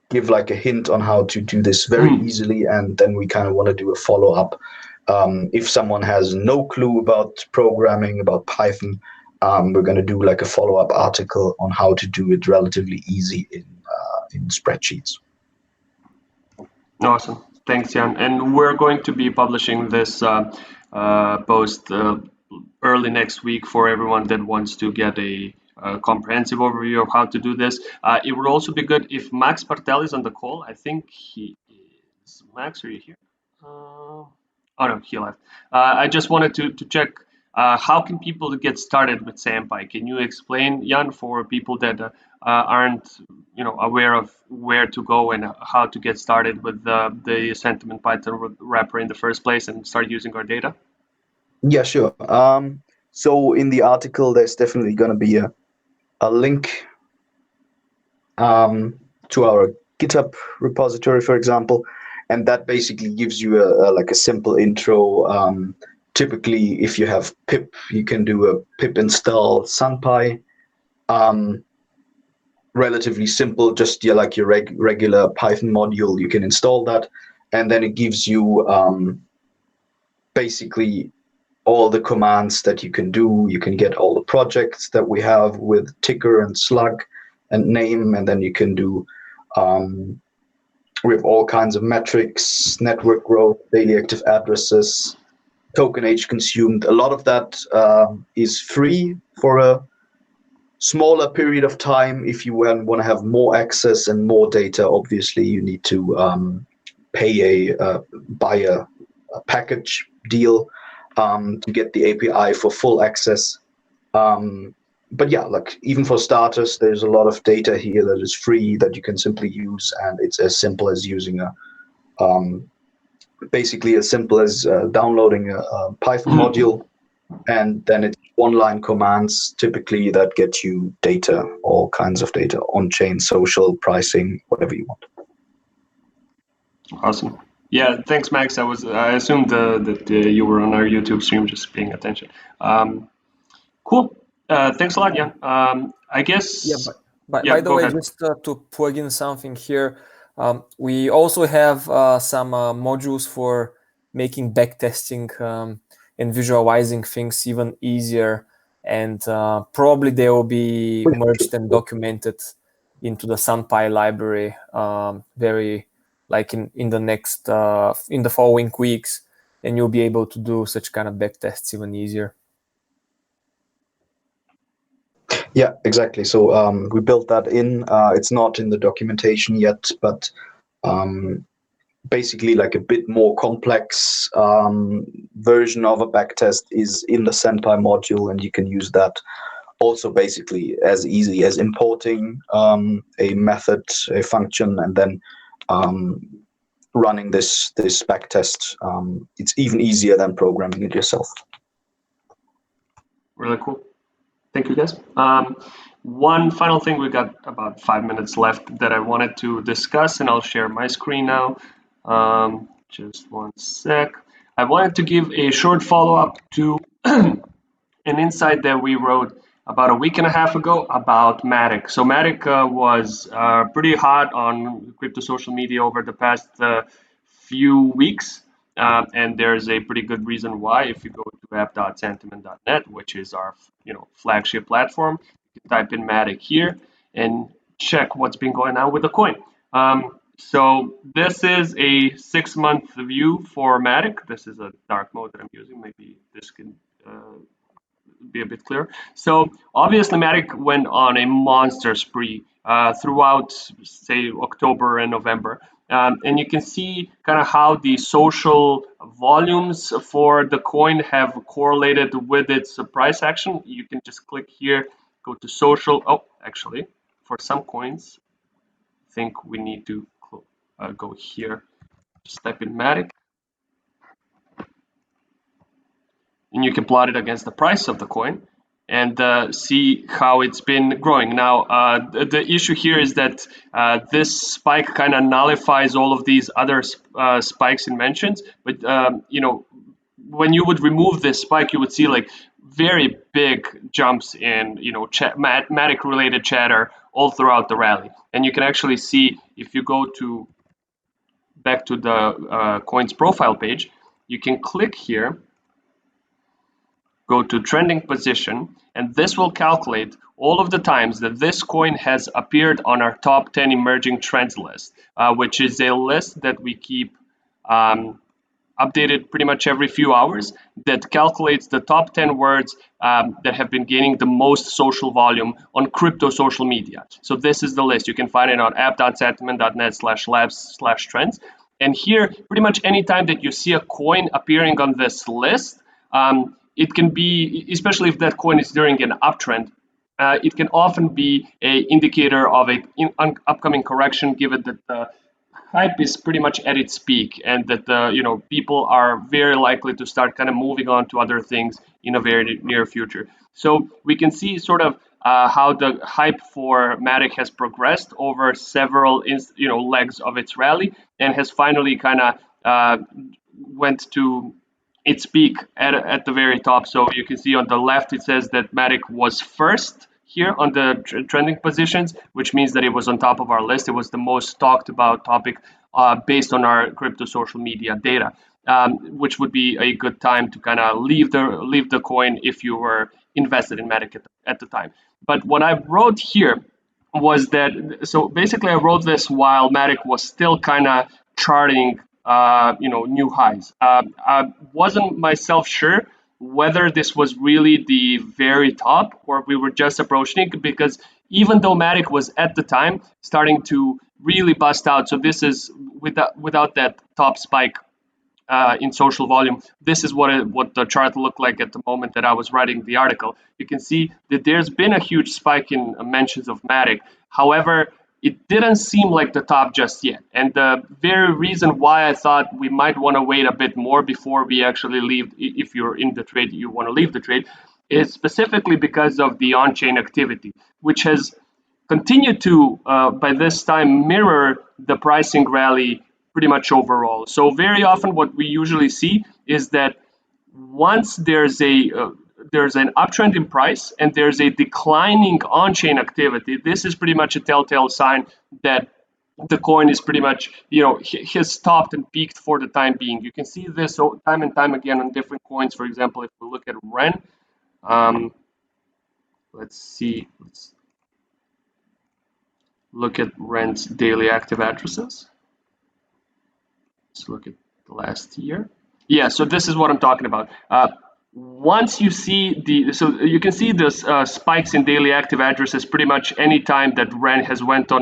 give like a hint on how to do this very easily, and then we kind of want to do a follow-up. If someone has no clue about programming, about Python, we're going to do like a follow-up article on how to do it relatively easy in spreadsheets. Awesome. Thanks, Jan. And we're going to be publishing this post early next week for everyone that wants to get a comprehensive overview of how to do this. It would also be good if Max Bartel is on the call. I think he is. Max, are you here? Oh no, he left. I just wanted to check. How can people get started with SandPy? Can you explain, Jan, for people that aren't, aware of where to go and how to get started with the Sentiment Python wrapper in the first place and start using our data? Yeah, sure. So in the article, there's definitely going to be a link to our GitHub repository, for example, and that basically gives you like a simple intro. Typically, if you have pip, you can do a pip install SunPy. Relatively simple, just like your regular Python module, you can install that, and then it gives you basically all the commands that you can do. You can get all the projects that we have with ticker and slug and name, and then you can do we have all kinds of metrics, network growth, daily active addresses, token age consumed. A lot of that is free for a smaller period of time. If you want to have more access and more data, obviously you need to buy a package deal to get the API for full access. But yeah, like even for starters, there's a lot of data here that is free that you can simply use, and it's as simple as using basically as simple as downloading a Python module, and then it's one-line commands typically that get you data, all kinds of data, on-chain, social, pricing, whatever you want. Awesome. Yeah, thanks, Max. I assumed that you were on our YouTube stream, just paying attention. Cool. Thanks a lot, Jan. I guess. Yeah, by the way, ahead. just to plug in something here, we also have some modules for making backtesting and visualizing things even easier, and probably they will be merged and documented into the SunPy library very like in the next in the following weeks, and you'll be able to do such kind of backtests even easier. Yeah, exactly. So we built that in. It's not in the documentation yet, but basically like a bit more complex version of a backtest is in the SandPy module, and you can use that also basically as easy as importing a method, a function, and then running this backtest. It's even easier than programming it yourself. Really cool. Thank you, guys. One final thing, we got about 5 minutes left that I wanted to discuss, and I'll share my screen now. Just one sec. I wanted to give a short follow-up to an insight that we wrote about a week and a half ago about Matic. So Matic was pretty hot on crypto social media over the past few weeks. And there's a pretty good reason why. If you go to app.sentiment.net, which is our flagship platform, You type in Matic here and check what's been going on with the coin. So this is a 6-month view for Matic. This is a dark mode that I'm using. Maybe this can be a bit clearer. So obviously Matic went on a monster spree throughout, say, October and November. And you can see kind of how the social volumes for the coin have correlated with its price action. You can just click here, go to social. Oh, actually, for some coins, I think we need to go here. Just type in Matic. And you can plot it against the price of the coin and see how it's been growing. Now, the issue here is that this spike kind of nullifies all of these other spikes and mentions. But when you would remove this spike, you would see like very big jumps in Matic related chatter all throughout the rally. And you can actually see if you go to back to the coin's profile page, you can click here, go to trending position, and this will calculate all of the times that this coin has appeared on our top 10 emerging trends list, which is a list that we keep updated pretty much every few hours, that calculates the top 10 words that have been gaining the most social volume on crypto social media. So this is the list. You can find it on app.sentiment.net/labs/trends. And here, pretty much any time that you see a coin appearing on this list, it can be, especially if that coin is during an uptrend, it can often be an indicator of an upcoming correction, given that the hype is pretty much at its peak, and that people are very likely to start kind of moving on to other things in a very near future. So we can see sort of how the hype for Matic has progressed over several legs of its rally, and has finally kind of went to its peak at the very top. So you can see on the left it says that Matic was first here on the trending positions, which means that it was on top of our list. It was the most talked about topic based on our crypto social media data, which would be a good time to kind of leave the coin if you were invested in Matic at the time. But what I wrote here was that, so basically I wrote this while Matic was still kind of charting new highs. I wasn't myself sure whether this was really the very top or we were just approaching it, because even though Matic was at the time starting to really bust out, so this is without that top spike in social volume, this is what the chart looked like at the moment that I was writing the article. You can see that there's been a huge spike in mentions of Matic. However, it didn't seem like the top just yet. And the very reason why I thought we might want to wait a bit more before we actually leave, if you're in the trade, you want to leave the trade, is specifically because of the on-chain activity, which has continued to, by this time, mirror the pricing rally pretty much overall. So very often what we usually see is that once there's an uptrend in price and there's a declining on-chain activity, this is pretty much a telltale sign that the coin is pretty much, has stopped and peaked for the time being. You can see this time and time again on different coins. For example, if we look at REN, let's look at REN's daily active addresses. Let's look at the last year. Yeah, so this is what I'm talking about. Once you see so you can see this spikes in daily active addresses pretty much any time that REN has went on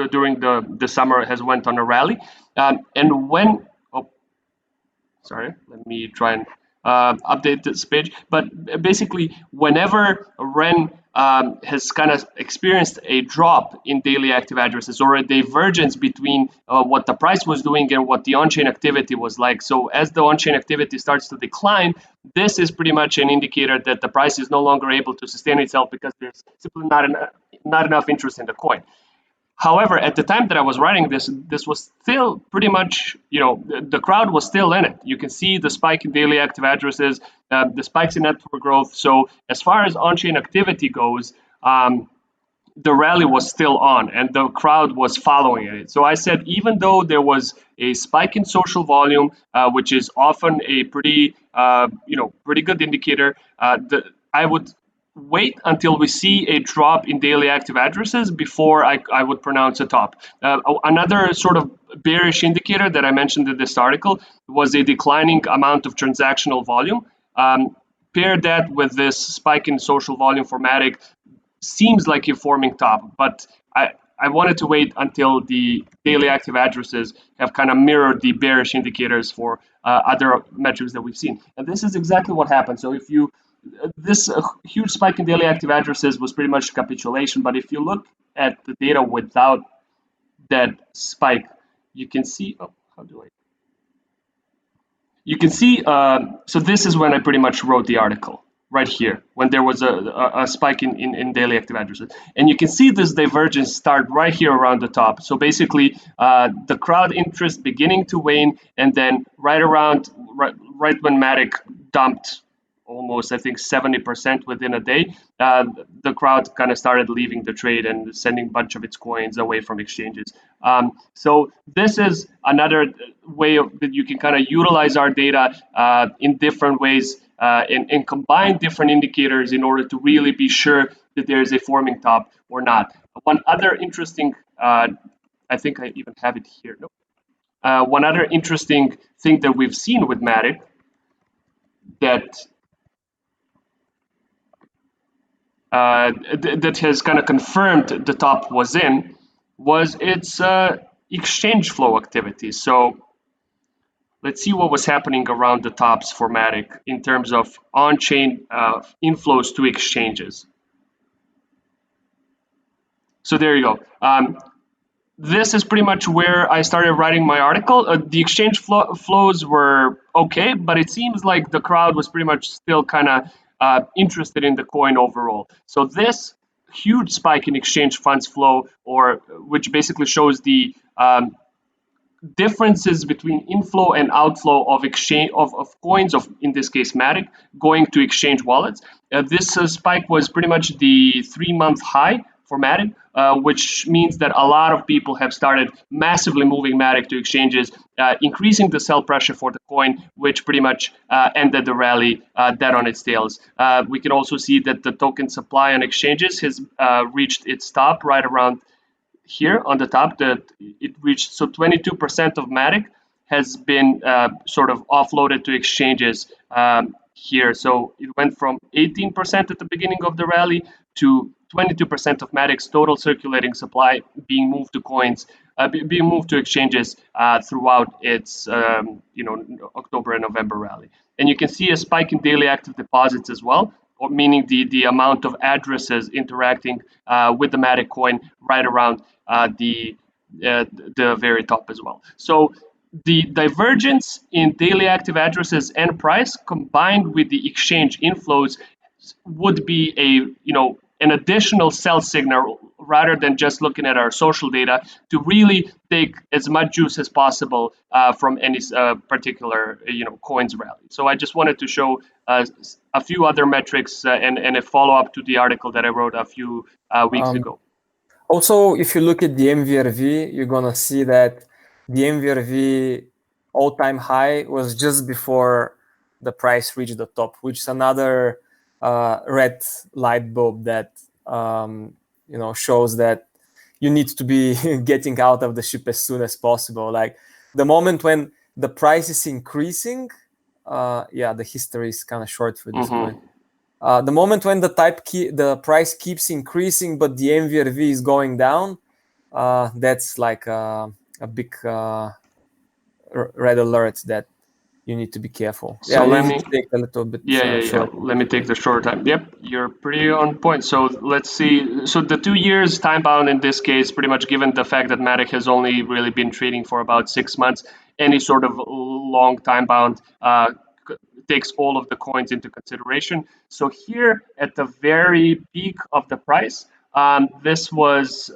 during the summer has went on a rally, and when sorry, let me try and update this page. But basically, whenever REN has kind of experienced a drop in daily active addresses or a divergence between what the price was doing and what the on-chain activity was like. So as the on-chain activity starts to decline, this is pretty much an indicator that the price is no longer able to sustain itself because there's simply not enough interest in the coin. However, at the time that I was writing this was still pretty much, the crowd was still in it. You can see the spike in daily active addresses, the spikes in network growth. So as far as on-chain activity goes, the rally was still on and the crowd was following it. So I said, even though there was a spike in social volume, which is often a pretty good indicator, I would wait until we see a drop in daily active addresses before I would pronounce a top. Another sort of bearish indicator that I mentioned in this article was a declining amount of transactional volume. Pair that with this spike in social volume for Matic, seems like a forming top, but I wanted to wait until the daily active addresses have kind of mirrored the bearish indicators for other metrics that we've seen. And this is exactly what happened. So if you, this huge spike in daily active addresses was pretty much capitulation, but if you look at the data without that spike, you can see, oh, how do I? You can see, so this is when I pretty much wrote the article, right here, when there was a spike in daily active addresses. And you can see this divergence start right here around the top. So basically, the crowd interest beginning to wane, and then right when Matic dumped almost, I think, 70% within a day, the crowd kind of started leaving the trade and sending a bunch of its coins away from exchanges. So this is another way that you can kind of utilize our data in different ways and combine different indicators in order to really be sure that there is a forming top or not. One other interesting, I think I even have it here. No. One other interesting thing that we've seen with Matic that that has kind of confirmed the top was its exchange flow activity. So let's see what was happening around the tops for Matic in terms of on-chain inflows to exchanges. So there you go. This is pretty much where I started writing my article. The exchange flows were okay, but it seems like the crowd was pretty much still kind of interested in the coin overall. So this huge spike in exchange funds flow, or which basically shows the differences between inflow and outflow of exchange of coins, of in this case Matic, going to exchange wallets. This spike was pretty much the 3-month high for Matic, which means that a lot of people have started massively moving Matic to exchanges, increasing the sell pressure for the coin, which pretty much ended the rally dead on its tails. We can also see that the token supply on exchanges has reached its top right around here on the top. That it reached, so 22% of Matic has been sort of offloaded to exchanges here. So it went from 18% at the beginning of the rally to 22% of Matic's total circulating supply being moved to coins, being moved to exchanges throughout its October and November rally. And you can see a spike in daily active deposits as well, or meaning the amount of addresses interacting with the Matic coin right around the very top as well. So the divergence in daily active addresses and price combined with the exchange inflows would be an additional sell signal rather than just looking at our social data to really take as much juice as possible from any particular coins rally. So I just wanted to show a few other metrics and a follow-up to the article that I wrote a few weeks ago. Also, if you look at the MVRV, you're gonna see that the MVRV all-time high was just before the price reached the top, which is another red light bulb that shows that you need to be getting out of the ship as soon as possible. Like the moment when the price is increasing, the history is kind of short for this coin. The moment when the price keeps increasing but the MVRV is going down, that's like a big red alert that you need to be careful. So let me take a little bit. Let me take the short time. Yep, you're pretty on point. So let's see. So the 2 years time bound in this case, pretty much given the fact that Matic has only really been trading for about 6 months, any sort of long time bound takes all of the coins into consideration. So here at the very peak of the price, this was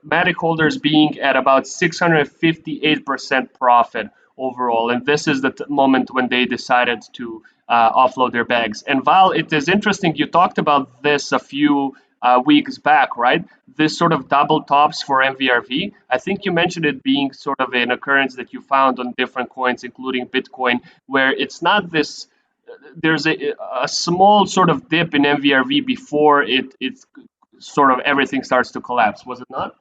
Matic holders being at about 658% profit overall, and this is the moment when they decided to offload their bags. And Val, it is interesting, you talked about this a few weeks back, right? This sort of double tops for MVRV. I think you mentioned it being sort of an occurrence that you found on different coins, including Bitcoin, where it's not this there's a small sort of dip in MVRV before it's sort of everything starts to collapse, was it not?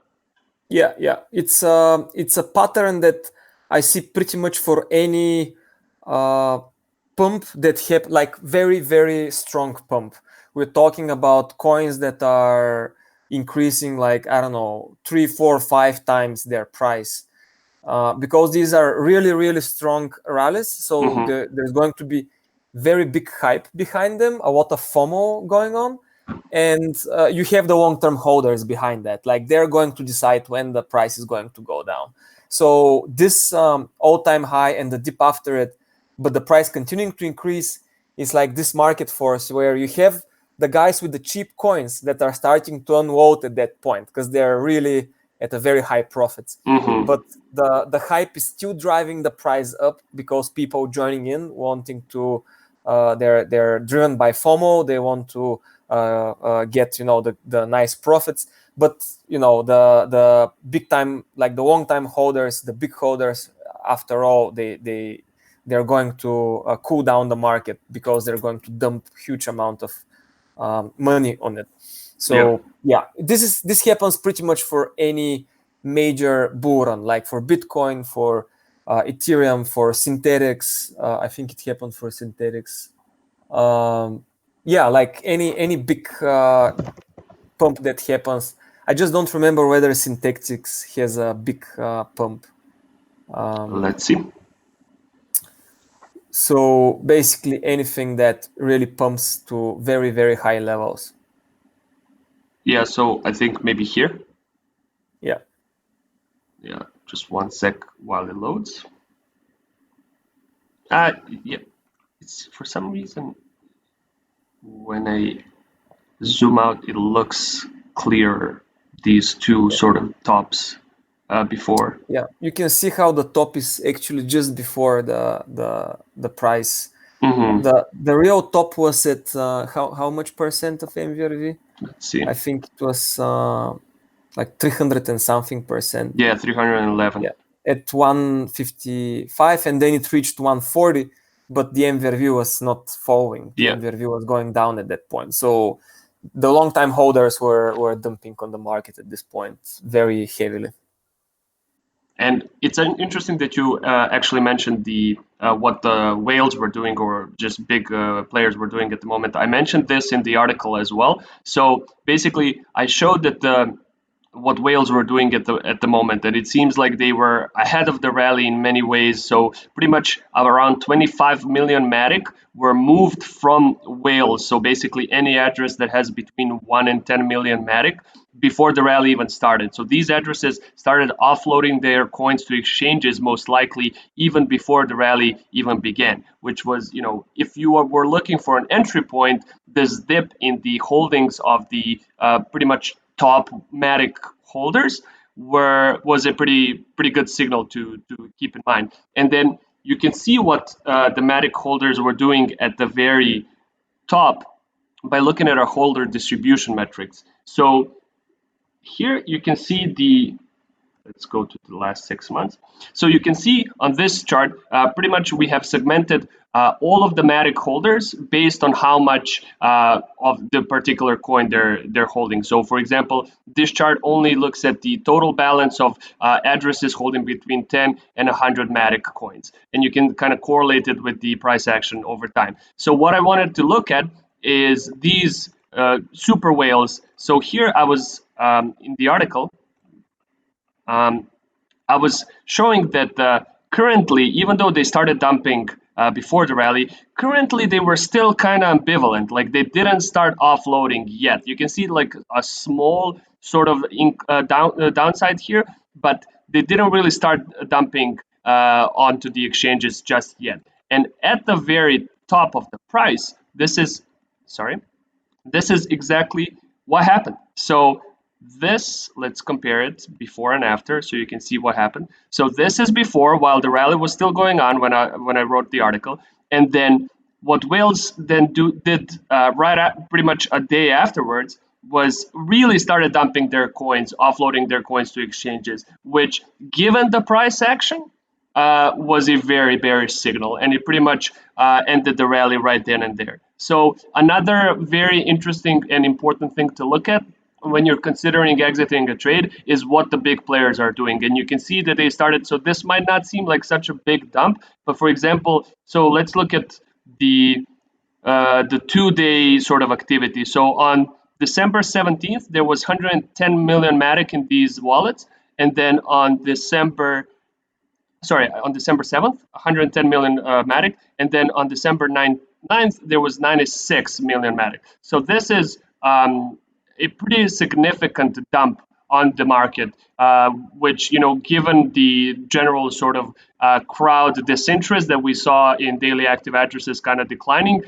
Yeah. It's a pattern that I see pretty much for any pump that have like very, very strong pump. We're talking about coins that are increasing like, I don't know, 3, 4, 5 times their price. Because these are really, really strong rallies. So Mhm. there's going to be very big hype behind them, a lot of FOMO going on. And you have the long-term holders behind that. Like they're going to decide when the price is going to go down. So this all-time high and the dip after it, but the price continuing to increase is like this market force where you have the guys with the cheap coins that are starting to unload at that point because they're really at a very high profits. Mhm. But the hype is still driving the price up because people joining in wanting to they're driven by FOMO. They want to get the nice profits. But the big time, like the long time holders, the big holders, after all, they're going to cool down the market because they're going to dump huge amount of money on it. So yeah, this happens pretty much for any major bull run, like for Bitcoin, for Ethereum, for Synthetics. I think it happened for Synthetics. Yeah, like any big pump that happens. I just don't remember whether Synthetics has a big pump. Let's see. So basically anything that really pumps to very, very high levels. Yeah, so I think maybe here. Yeah. Yeah, just one sec while it loads. Yeah, it's for some reason when I zoom out, it looks clearer. These two sort of tops before. Yeah, you can see how the top is actually just before the price. Hmm. The real top was at how much percent of MVRV? Let's see. I think it was like 300 and something percent. Yeah, 311. Yeah, at 155, and then it reached 140, but the MVRV was not following. The Yeah. MVRV was going down at that point. So the long time holders were dumping on the market at this point very heavily. And it's interesting that you actually mentioned the what the whales were doing or just big players were doing at the moment. I mentioned this in the article as well. So basically, I showed that what whales were doing at the moment, and it seems like they were ahead of the rally in many ways. So pretty much around 25 million Matic were moved from whales. So basically, any address that has between 1 and 10 million Matic before the rally even started. So these addresses started offloading their coins to exchanges most likely even before the rally even began, which was, if you were looking for an entry point, this dip in the holdings of the pretty much top Matic holders was a pretty good signal to keep in mind. And then you can see what the Matic holders were doing at the very top by looking at our holder distribution metrics. So here you can see let's go to the last 6 months. So you can see on this chart, pretty much we have segmented all of the Matic holders based on how much of the particular coin they're holding. So for example, this chart only looks at the total balance of addresses holding between 10 and 100 Matic coins. And you can kind of correlate it with the price action over time. So what I wanted to look at is these super whales. So here I was in the article, I was showing that currently, even though they started dumping before the rally, currently they were still kind of ambivalent. Like they didn't start offloading yet. You can see like a small sort of downside here, but they didn't really start dumping onto the exchanges just yet. And at the very top of the price, this is exactly what happened. So let's compare it before and after so you can see what happened. So this is before, while the rally was still going on when I wrote the article. And then what whales then did pretty much a day afterwards was really started dumping their coins, offloading their coins to exchanges, which given the price action was a very bearish signal, and it pretty much ended the rally right then and there. So another very interesting and important thing to look at when you're considering exiting a trade is what the big players are doing. And you can see that they started, so this might not seem like such a big dump, but for example, so let's look at the 2-day sort of activity. So on December 17th, there was 110 million Matic in these wallets. And then on December 7th, 110 million Matic. And then on December 9th, there was 96 million Matic. So this is a pretty significant dump on the market, which, given the general sort of crowd disinterest that we saw in daily active addresses kind of declining,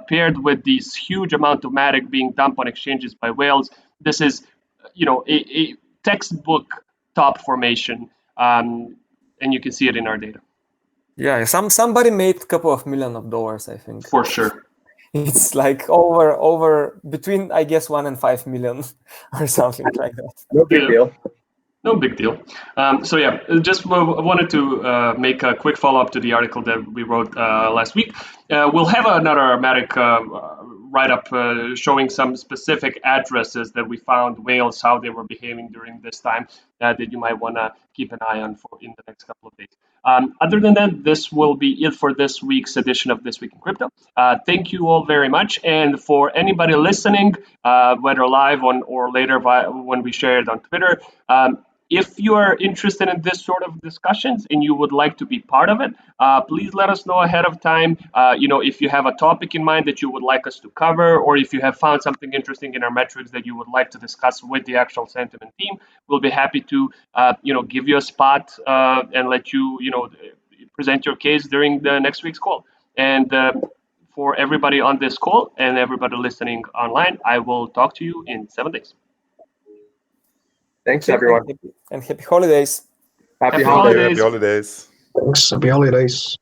paired with this huge amount of Matic being dumped on exchanges by whales, this is, a textbook top formation, and you can see it in our data. Yeah, somebody made a couple of $millions, I think. For sure. It's like over between, I guess, 1 and 5 million or something like that. No big deal. No big deal. So yeah, just wanted to make a quick follow-up to the article that we wrote last week. We'll have another Matic write-up showing some specific addresses that we found whales, how they were behaving during this time, that you might want to keep an eye on for in the next couple of days. Other than that, this will be it for this week's edition of This Week in Crypto. Thank you all very much. And for anybody listening, whether live or later when we share it on Twitter, if you are interested in this sort of discussions and you would like to be part of it, please let us know ahead of time. If you have a topic in mind that you would like us to cover, or if you have found something interesting in our metrics that you would like to discuss with the actual Sentiment team, we'll be happy to, give you a spot and let you, present your case during the next week's call. And for everybody on this call and everybody listening online, I will talk to you in 7 days. Thanks, everyone. And happy holidays. Happy holidays. holidays. Thanks. Happy holidays.